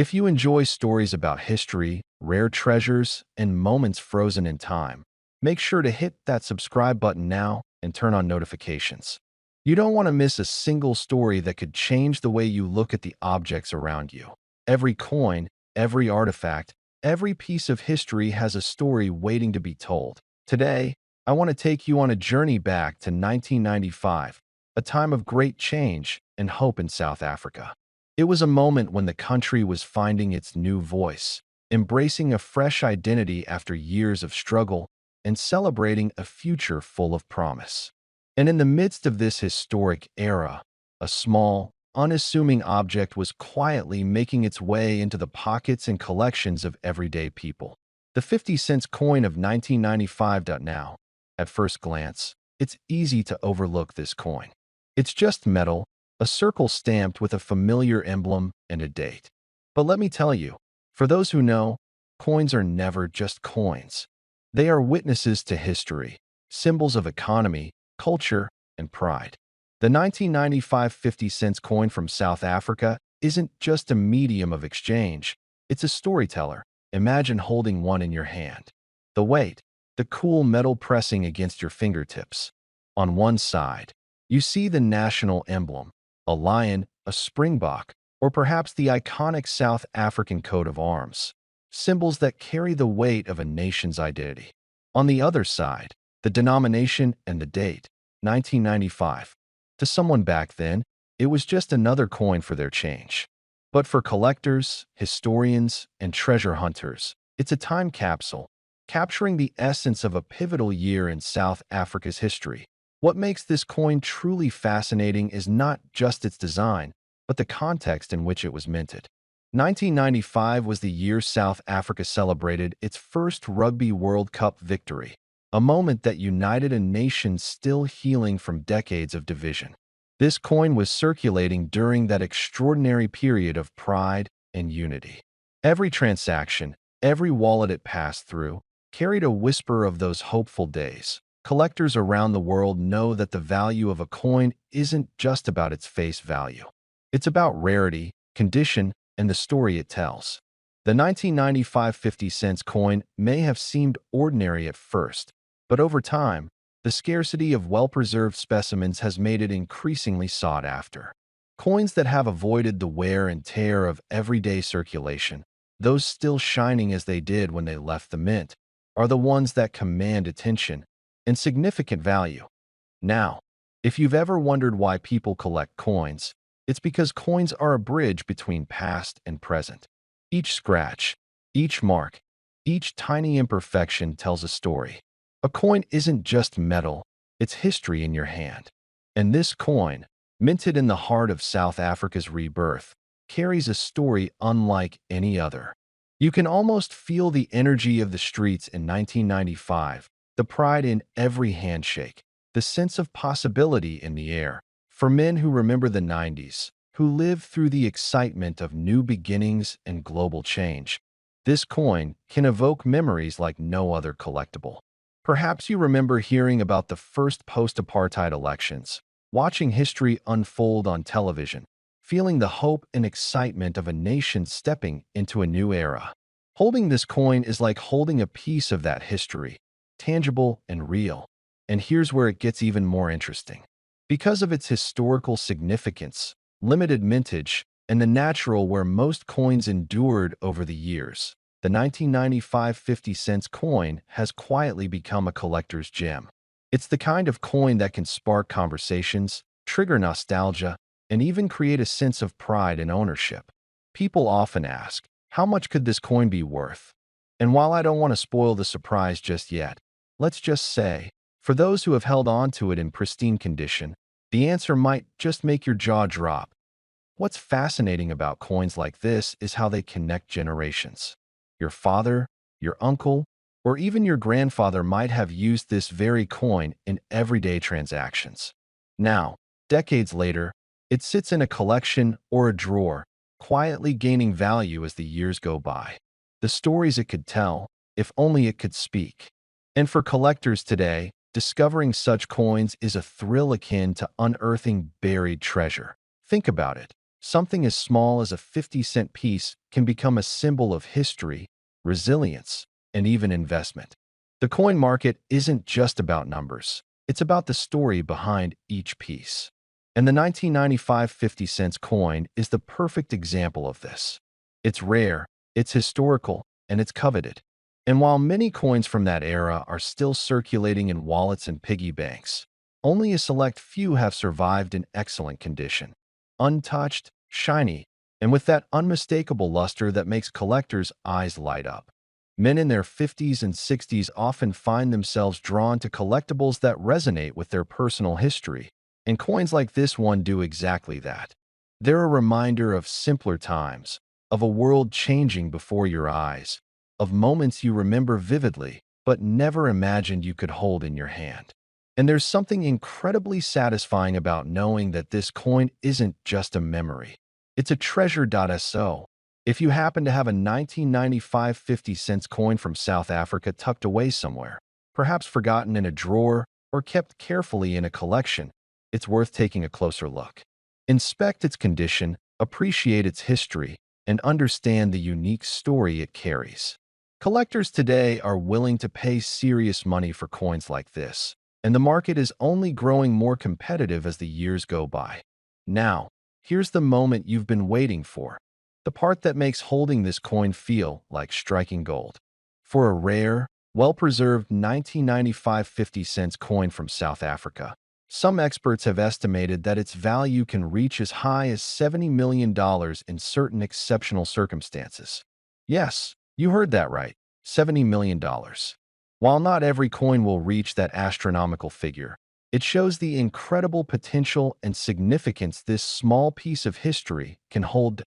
If you enjoy stories about history, rare treasures, and moments frozen in time, make sure to hit that subscribe button now and turn on notifications. You don't want to miss a single story that could change the way you look at the objects around you. Every coin, every artifact, every piece of history has a story waiting to be told. Today, I want to take you on a journey back to 1995, a time of great change and hope in South Africa. It was a moment when the country was finding its new voice, embracing a fresh identity after years of struggle, and celebrating a future full of promise. And in the midst of this historic era, a small, unassuming object was quietly making its way into the pockets and collections of everyday people. The 50-cent coin of 1995. Now, at first glance, it's easy to overlook this coin. It's just metal, a circle stamped with a familiar emblem and a date. But let me tell you, for those who know, coins are never just coins. They are witnesses to history, symbols of economy, culture, and pride. The 1995 50-cent coin from South Africa isn't just a medium of exchange, it's a storyteller. Imagine holding one in your hand. The weight, the cool metal pressing against your fingertips. On one side, you see the national emblem, a lion, a springbok, or perhaps the iconic South African coat of arms, symbols that carry the weight of a nation's identity. On the other side, the denomination and the date, 1995. To someone back then, it was just another coin for their change. But for collectors, historians, and treasure hunters, it's a time capsule, capturing the essence of a pivotal year in South Africa's history. What makes this coin truly fascinating is not just its design, but the context in which it was minted. 1995 was the year South Africa celebrated its first Rugby World Cup victory, a moment that united a nation still healing from decades of division. This coin was circulating during that extraordinary period of pride and unity. Every transaction, every wallet it passed through, carried a whisper of those hopeful days. Collectors around the world know that the value of a coin isn't just about its face value. It's about rarity, condition, and the story it tells. The 1995 50-cent coin may have seemed ordinary at first, but over time, the scarcity of well-preserved specimens has made it increasingly sought after. Coins that have avoided the wear and tear of everyday circulation, those still shining as they did when they left the mint, are the ones that command attention and significant value. Now, if you've ever wondered why people collect coins, it's because coins are a bridge between past and present. Each scratch, each mark, each tiny imperfection tells a story. A coin isn't just metal, it's history in your hand. And this coin, minted in the heart of South Africa's rebirth, carries a story unlike any other. You can almost feel the energy of the streets in 1995, the pride in every handshake, the sense of possibility in the air. For men who remember the 90s, who lived through the excitement of new beginnings and global change, this coin can evoke memories like no other collectible. Perhaps you remember hearing about the first post-apartheid elections, watching history unfold on television, feeling the hope and excitement of a nation stepping into a new era. Holding this coin is like holding a piece of that history, tangible and real. And here's where it gets even more interesting. Because of its historical significance, limited mintage, and the natural where most coins endured over the years, the 1995 50-cent coin has quietly become a collector's gem. It's the kind of coin that can spark conversations, trigger nostalgia, and even create a sense of pride and ownership. People often ask, how much could this coin be worth? And while I don't want to spoil the surprise just yet, let's just say, for those who have held on to it in pristine condition, the answer might just make your jaw drop. What's fascinating about coins like this is how they connect generations. Your father, your uncle, or even your grandfather might have used this very coin in everyday transactions. Now, decades later, it sits in a collection or a drawer, quietly gaining value as the years go by. The stories it could tell, if only it could speak. And for collectors today, discovering such coins is a thrill akin to unearthing buried treasure. Think about it. Something as small as a 50-cent piece can become a symbol of history, resilience, and even investment. The coin market isn't just about numbers. It's about the story behind each piece. And the 1995 50-cent coin is the perfect example of this. It's rare, it's historical, and it's coveted. And while many coins from that era are still circulating in wallets and piggy banks, only a select few have survived in excellent condition. Untouched, shiny, and with that unmistakable luster that makes collectors' eyes light up. Men in their 50s and 60s often find themselves drawn to collectibles that resonate with their personal history, and coins like this one do exactly that. They're a reminder of simpler times, of a world changing before your eyes, of moments you remember vividly but never imagined you could hold in your hand. And there's something incredibly satisfying about knowing that this coin isn't just a memory. It's a treasure.so. If you happen to have a 1995 50-cent coin from South Africa tucked away somewhere, perhaps forgotten in a drawer or kept carefully in a collection, it's worth taking a closer look. Inspect its condition, appreciate its history, and understand the unique story it carries. Collectors today are willing to pay serious money for coins like this, and the market is only growing more competitive as the years go by. Now, here's the moment you've been waiting for. The part that makes holding this coin feel like striking gold. For a rare, well-preserved 1995 50-cent coin from South Africa, some experts have estimated that its value can reach as high as $70 million in certain exceptional circumstances. Yes, you heard that right, $70 million. While not every coin will reach that astronomical figure, it shows the incredible potential and significance this small piece of history can hold.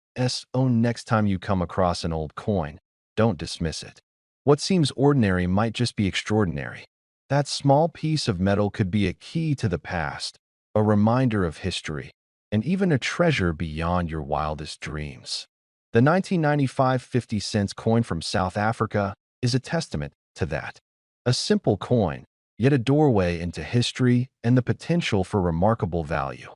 Next time you come across an old coin, don't dismiss it. What seems ordinary might just be extraordinary. That small piece of metal could be a key to the past, a reminder of history, and even a treasure beyond your wildest dreams. The 1995 50-cent coin from South Africa is a testament to that. A simple coin, yet a doorway into history and the potential for remarkable value.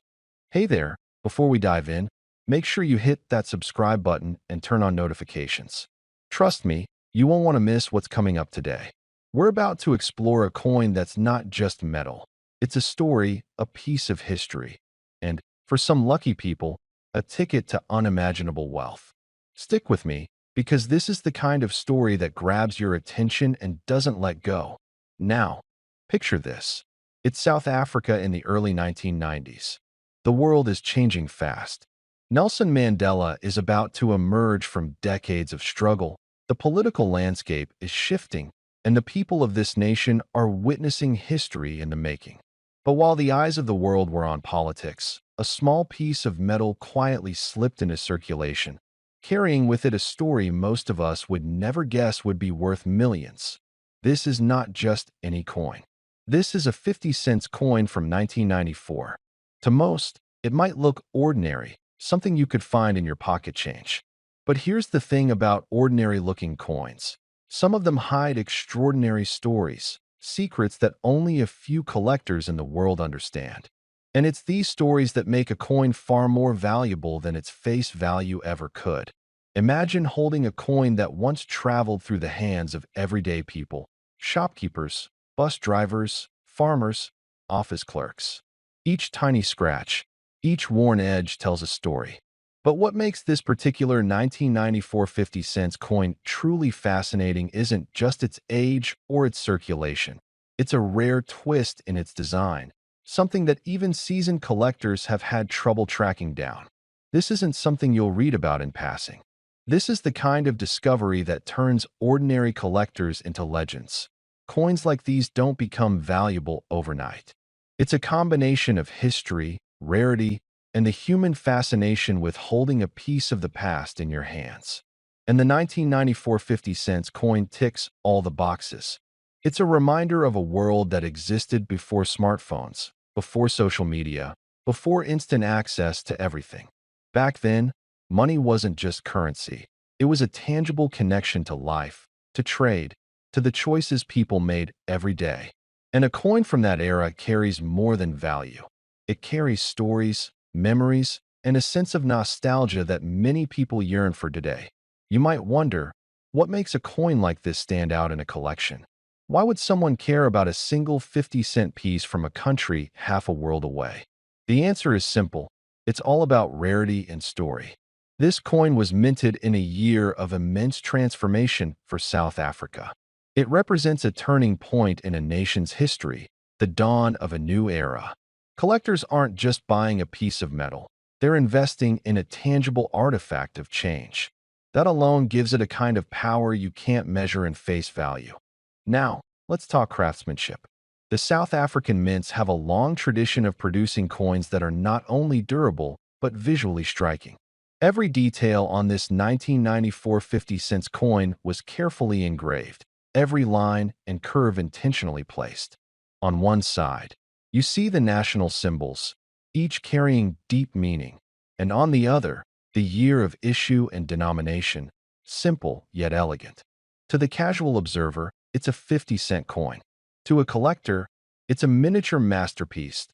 Hey there, before we dive in, make sure you hit that subscribe button and turn on notifications. Trust me, you won't want to miss what's coming up today. We're about to explore a coin that's not just metal. It's a story, a piece of history, and, for some lucky people, a ticket to unimaginable wealth. Stick with me, because this is the kind of story that grabs your attention and doesn't let go. Now, picture this. It's South Africa in the early 1990s. The world is changing fast. Nelson Mandela is about to emerge from decades of struggle. The political landscape is shifting, and the people of this nation are witnessing history in the making. But while the eyes of the world were on politics, a small piece of metal quietly slipped into circulation, carrying with it a story most of us would never guess would be worth millions. This is not just any coin. This is a 50-cent coin from 1994. To most, it might look ordinary, something you could find in your pocket change. But here's the thing about ordinary-looking coins. Some of them hide extraordinary stories, secrets that only a few collectors in the world understand. And it's these stories that make a coin far more valuable than its face value ever could. Imagine holding a coin that once traveled through the hands of everyday people, shopkeepers, bus drivers, farmers, office clerks. Each tiny scratch, each worn edge tells a story. But what makes this particular 1994 50-cent coin truly fascinating isn't just its age or its circulation. It's a rare twist in its design, something that even seasoned collectors have had trouble tracking down. This isn't something you'll read about in passing. This is the kind of discovery that turns ordinary collectors into legends. Coins like these don't become valuable overnight. It's a combination of history, rarity, and the human fascination with holding a piece of the past in your hands. And the 1994 50-cent coin ticks all the boxes. It's a reminder of a world that existed before smartphones, before social media, before instant access to everything. Back then, money wasn't just currency. It was a tangible connection to life, to trade, to the choices people made every day. And a coin from that era carries more than value. It carries stories, memories, and a sense of nostalgia that many people yearn for today. You might wonder, what makes a coin like this stand out in a collection? Why would someone care about a single 50-cent piece from a country half a world away? The answer is simple. It's all about rarity and story. This coin was minted in a year of immense transformation for South Africa. It represents a turning point in a nation's history, the dawn of a new era. Collectors aren't just buying a piece of metal. They're investing in a tangible artifact of change. That alone gives it a kind of power you can't measure in face value. Now, let's talk craftsmanship. The South African mints have a long tradition of producing coins that are not only durable, but visually striking. Every detail on this 1994 50-cent coin was carefully engraved, every line and curve intentionally placed. On one side, you see the national symbols, each carrying deep meaning, and on the other, the year of issue and denomination, simple yet elegant. To the casual observer, it's a 50-cent coin. To a collector, it's a miniature masterpiece.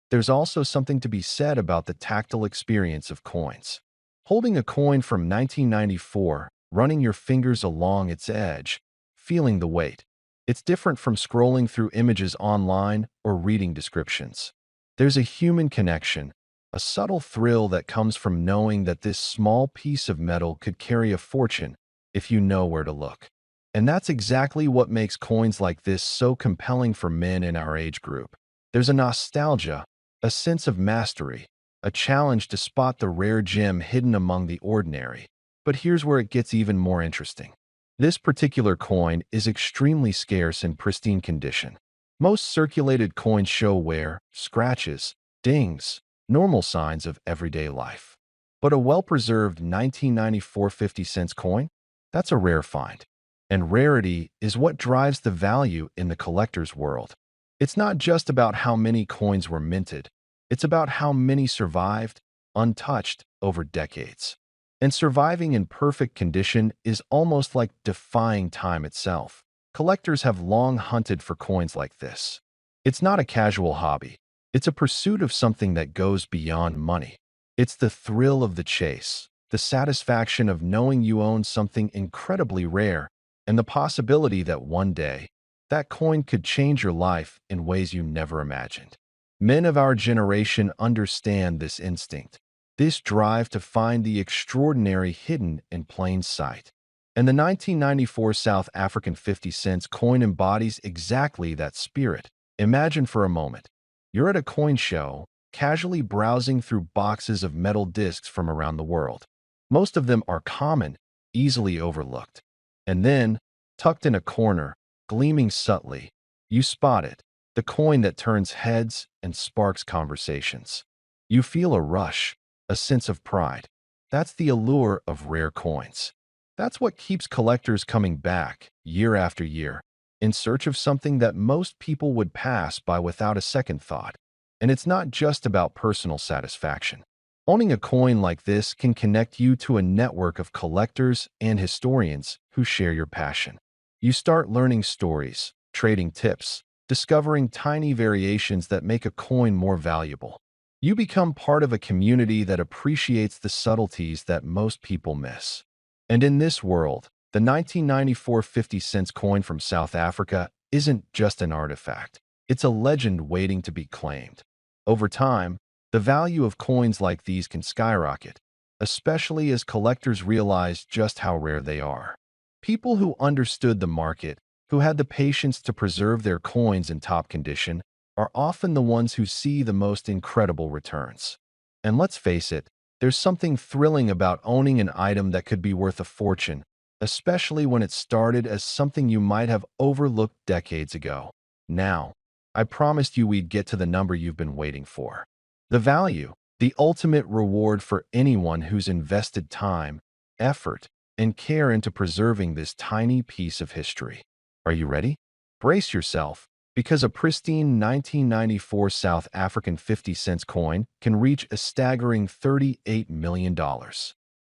There's also something to be said about the tactile experience of coins. Holding a coin from 1994, running your fingers along its edge, feeling the weight. It's different from scrolling through images online or reading descriptions. There's a human connection, a subtle thrill that comes from knowing that this small piece of metal could carry a fortune if you know where to look. And that's exactly what makes coins like this so compelling for men in our age group. There's a nostalgia, a sense of mastery, a challenge to spot the rare gem hidden among the ordinary. But here's where it gets even more interesting. This particular coin is extremely scarce in pristine condition. Most circulated coins show wear, scratches, dings, normal signs of everyday life. But a well-preserved 1994 50-cent coin? That's a rare find. And rarity is what drives the value in the collector's world. It's not just about how many coins were minted. It's about how many survived, untouched, over decades. And surviving in perfect condition is almost like defying time itself. Collectors have long hunted for coins like this. It's not a casual hobby. It's a pursuit of something that goes beyond money. It's the thrill of the chase, the satisfaction of knowing you own something incredibly rare, and the possibility that one day, that coin could change your life in ways you never imagined. Men of our generation understand this instinct, this drive to find the extraordinary hidden in plain sight. And the 1994 South African 50-cent coin embodies exactly that spirit. Imagine for a moment, you're at a coin show, casually browsing through boxes of metal discs from around the world. Most of them are common, easily overlooked. And then, tucked in a corner, gleaming subtly, you spot it, the coin that turns heads and sparks conversations. You feel a rush, a sense of pride. That's the allure of rare coins. That's what keeps collectors coming back, year after year, in search of something that most people would pass by without a second thought. And it's not just about personal satisfaction. Owning a coin like this can connect you to a network of collectors and historians who share your passion. You start learning stories, trading tips, discovering tiny variations that make a coin more valuable. You become part of a community that appreciates the subtleties that most people miss. And in this world, the 1994 50-cent coin from South Africa isn't just an artifact. It's a legend waiting to be claimed. Over time, the value of coins like these can skyrocket, especially as collectors realize just how rare they are. People who understood the market, who had the patience to preserve their coins in top condition, are often the ones who see the most incredible returns. And let's face it, there's something thrilling about owning an item that could be worth a fortune, especially when it started as something you might have overlooked decades ago. Now, I promised you we'd get to the number you've been waiting for. The value, the ultimate reward for anyone who's invested time, effort, and care into preserving this tiny piece of history. Are you ready? Brace yourself, because a pristine 1994 South African 50-cent coin can reach a staggering $38 million.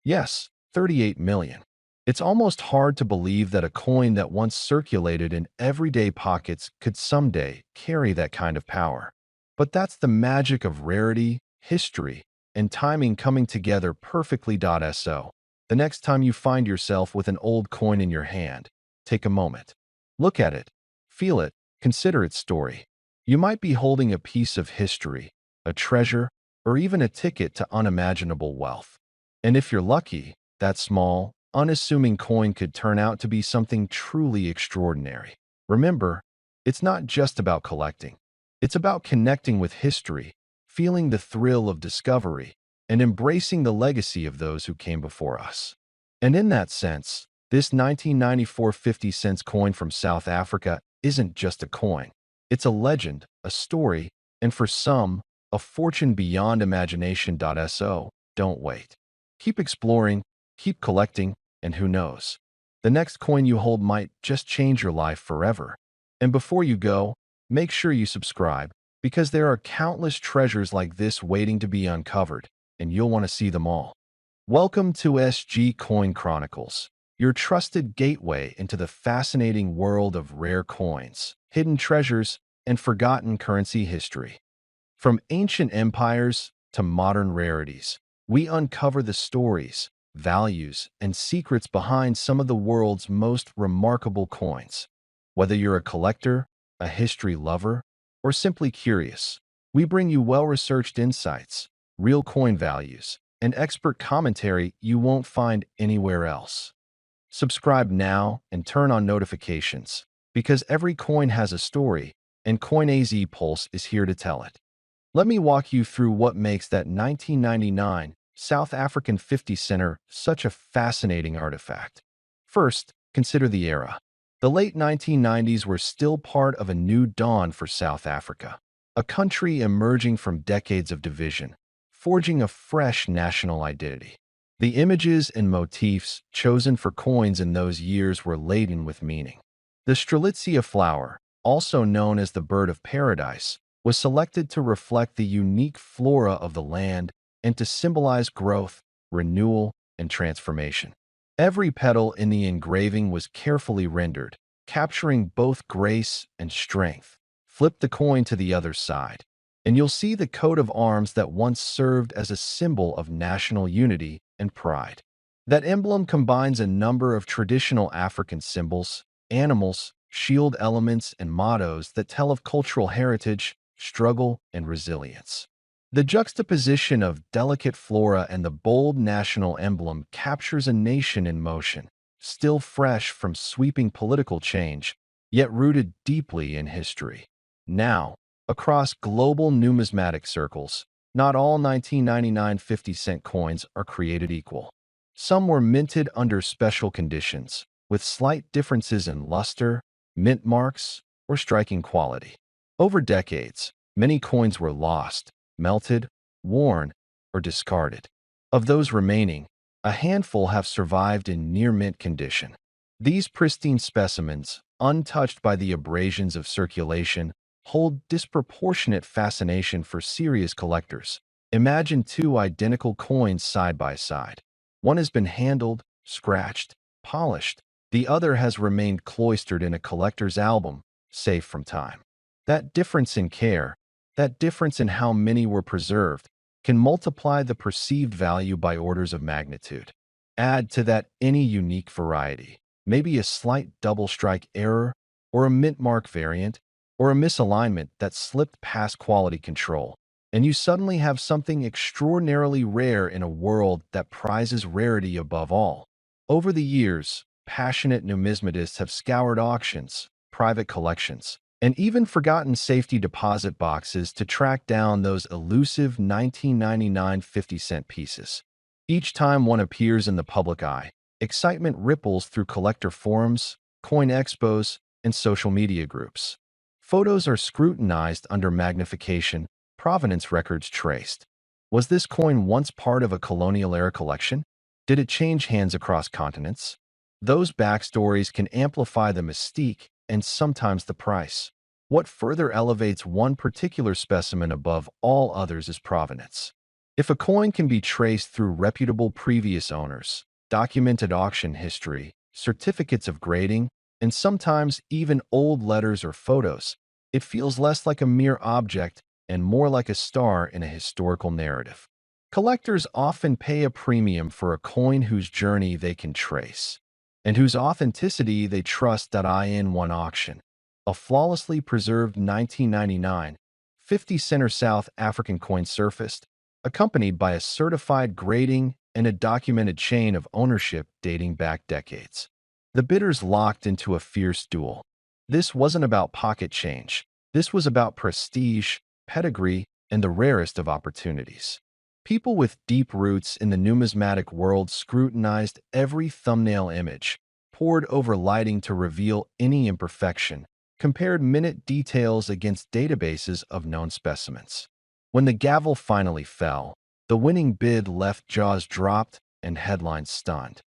Yes, $38 million. It's almost hard to believe that a coin that once circulated in everyday pockets could someday carry that kind of power. But that's the magic of rarity, history, and timing coming together perfectly. So, the next time you find yourself with an old coin in your hand, take a moment. Look at it, feel it, consider its story. You might be holding a piece of history, a treasure, or even a ticket to unimaginable wealth. And if you're lucky, that small, unassuming coin could turn out to be something truly extraordinary. Remember, it's not just about collecting. It's about connecting with history, feeling the thrill of discovery, and embracing the legacy of those who came before us. And in that sense, this 1994 50-cent coin from South Africa isn't just a coin. It's a legend, a story, and for some, a fortune beyond imagination. So, don't wait. Keep exploring, keep collecting, and who knows? The next coin you hold might just change your life forever. And before you go, make sure you subscribe, because there are countless treasures like this waiting to be uncovered, and you'll want to see them all. Welcome to SG Coin Chronicles, your trusted gateway into the fascinating world of rare coins, hidden treasures, and forgotten currency history. From ancient empires to modern rarities, we uncover the stories, values, and secrets behind some of the world's most remarkable coins. Whether you're a collector, a history lover, or simply curious, we bring you well-researched insights, real coin values, and expert commentary you won't find anywhere else. Subscribe now and turn on notifications, because every coin has a story, and CoinAZ Pulse is here to tell it. Let me walk you through what makes that 1999 South African 50 center such a fascinating artifact. First, consider the era. The late 1990s were still part of a new dawn for South Africa, a country emerging from decades of division, forging a fresh national identity. The images and motifs chosen for coins in those years were laden with meaning. The Strelitzia flower, also known as the bird of paradise, was selected to reflect the unique flora of the land and to symbolize growth, renewal, and transformation. Every petal in the engraving was carefully rendered, capturing both grace and strength. Flip the coin to the other side, and you'll see the coat of arms that once served as a symbol of national unity and pride. That emblem combines a number of traditional African symbols, animals, shield elements, and mottos that tell of cultural heritage, struggle, and resilience. The juxtaposition of delicate flora and the bold national emblem captures a nation in motion, still fresh from sweeping political change, yet rooted deeply in history. Now, across global numismatic circles, not all 1999 50-cent coins are created equal. Some were minted under special conditions, with slight differences in luster, mint marks, or striking quality. Over decades, many coins were lost, melted, worn, or discarded. Of those remaining, a handful have survived in near-mint condition. These pristine specimens, untouched by the abrasions of circulation, hold disproportionate fascination for serious collectors. Imagine two identical coins side by side. One has been handled, scratched, polished. The other has remained cloistered in a collector's album, safe from time. That difference in care, that difference in how many were preserved, can multiply the perceived value by orders of magnitude. Add to that any unique variety, maybe a slight double strike error, or a mint mark variant, or a misalignment that slipped past quality control, and you suddenly have something extraordinarily rare in a world that prizes rarity above all. Over the years, passionate numismatists have scoured auctions, private collections, and even forgotten safety deposit boxes to track down those elusive 1999 50-cent pieces. Each time one appears in the public eye, excitement ripples through collector forums, coin expos, and social media groups. Photos are scrutinized under magnification, provenance records traced. Was this coin once part of a colonial-era collection? Did it change hands across continents? Those backstories can amplify the mystique and sometimes the price. What further elevates one particular specimen above all others is provenance. If a coin can be traced through reputable previous owners, documented auction history, certificates of grading, and sometimes even old letters or photos, it feels less like a mere object and more like a star in a historical narrative. Collectors often pay a premium for a coin whose journey they can trace, and whose authenticity they trust. In one auction, a flawlessly preserved 1999 50-center South African coin surfaced, accompanied by a certified grading and a documented chain of ownership dating back decades. The bidders locked into a fierce duel. This wasn't about pocket change. This was about prestige, pedigree, and the rarest of opportunities. People with deep roots in the numismatic world scrutinized every thumbnail image, pored over lighting to reveal any imperfection, compared minute details against databases of known specimens. When the gavel finally fell, the winning bid left jaws dropped and headlines stunned.